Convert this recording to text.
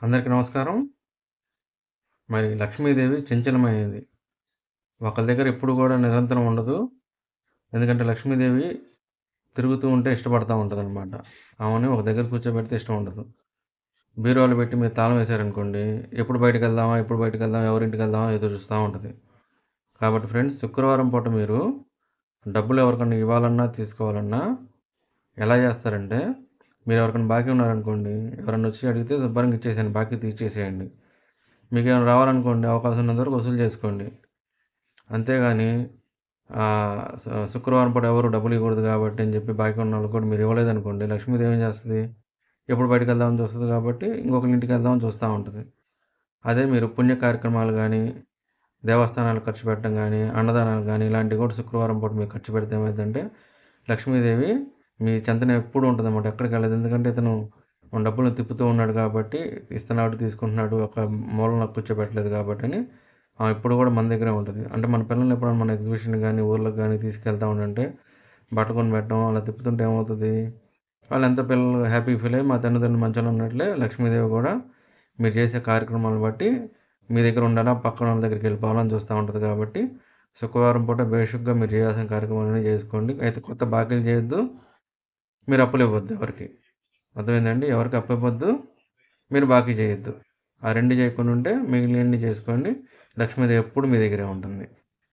అందరికీ నమస్కారం. మరి లక్ష్మీదేవి చంచలమైనది. ఒకళ్ళ దగ్గర ఎప్పుడు గూడా నిరంతరం ఉండదు. ఎందుకంటే లక్ష్మీదేవి తిరుగుతూ ఉంటే ఇష్టపడతా ఉంటదనమాట. ఆమెని ఒక దగ్గర కూర్చోబెడితే ఇష్టం ఉండదు. బీరువాలో పెట్టి మీరు తాళం వేశారనుకోండి, ఎప్పుడు బయటికెళ్దామా? ఎప్పుడు బయటికెళ్దాం? ఎవరింటికెళ్దామా? ఎదురు చూస్తా ఉంటది. కాబట్టి ఫ్రెండ్స్ శుక్రవారం పూట మీరు డబ్బులు ఎవరికన్నా ఇవ్వాలన్నా, తీసుకోవాలన్నా ఎలా చేస్తారంటే, మీరు ఎవరికైనా బాకీ ఉన్నారనుకోండి, ఎవరన్నా వచ్చి అడిగితే శుభ్రంగా ఇచ్చేసేయండి. బాకీ తీర్చేసేయండి. మీకేమైనా రావాలనుకోండి, అవకాశం ఉన్నంత వరకు వసూలు చేసుకోండి. అంతేగాని శుక్రవారం పూట ఎవరు డబ్బులు ఇవ్వకూడదు కాబట్టి అని చెప్పి బాకీ ఉన్నోళ్ళకి కూడా మీరు ఇవ్వలేదనుకోండి, లక్ష్మీదేవి ఏం చేస్తది? ఎప్పుడు బయటికెళ్దామని చూస్తది కాబట్టి ఇంకొకళ్ళ ఇంటికెళ్దామని చూస్తా ఉంటది. అదే మీరు పుణ్య కార్యక్రమాలు గానీ, దేవస్థానాలకు ఖర్చు పెట్టడం గానీ, అన్నదానాలు గానీ ఇలాంటివి కూడా శుక్రవారం పూట మీరు ఖర్చు పెడితే ఏమైద్దంటే, లక్ష్మీదేవి మీ చెంతనే ఎప్పుడూ ఉంటదనమాట. ఎక్కడికెళ్ళదు. ఎందుకంటే ఇతను మన డబ్బులను తిప్పుతూ ఉన్నాడు కాబట్టి, ఇస్తున్నాడు, తీసుకుంటున్నాడు. ఒక మూలన కూర్చోబెట్టలేదు కాబట్టని ఎప్పుడు కూడా మన దగ్గరే ఉంటది. అంటే మన పిల్లల్ని ఎప్పుడైనా మన ఎగ్జిబిషన్‌కి గానీ, ఊర్లకు గానీ తీసుకెళ్తా ఉండంటే, బట్ట కొనిపెట్టడం అలా తిప్పుతుంటే ఏమవుతది? వాళ్ళెంతో పిల్లలు హ్యాపీగా ఫీల్ అయ్యి మా తల్లిదండ్రులు మంచోళ్ళు ఉన్నట్లే లక్ష్మీదేవి కూడా మీరు చేసే కార్యక్రమాలను బట్టి మీ దగ్గర ఉండాలా, పక్కనోళ్ళ దగ్గరికెళ్ళిపోవాలని చూస్తా ఉంటది కాబట్టి, శుక్రవారం పూట బేషుగ్గా మీరు చేయాల్సిన కార్యక్రమాలన్నీ చేసుకోండి. అయితే కొత్త బాకీలు చేయొద్దు. మీరు అప్పులివ్వద్దు ఎవరికీ. అర్థమైందండి? ఎవరికీ అప్పివ్వద్దు. మీరు బాకీ చేయొద్దు. ఆ 2 చేయకుండా ఉంటే మిగిలినయన్నీ చేసుకోండి. లక్ష్మీదేవి ఎప్పుడు మీ దగ్గరే ఉంటుంది.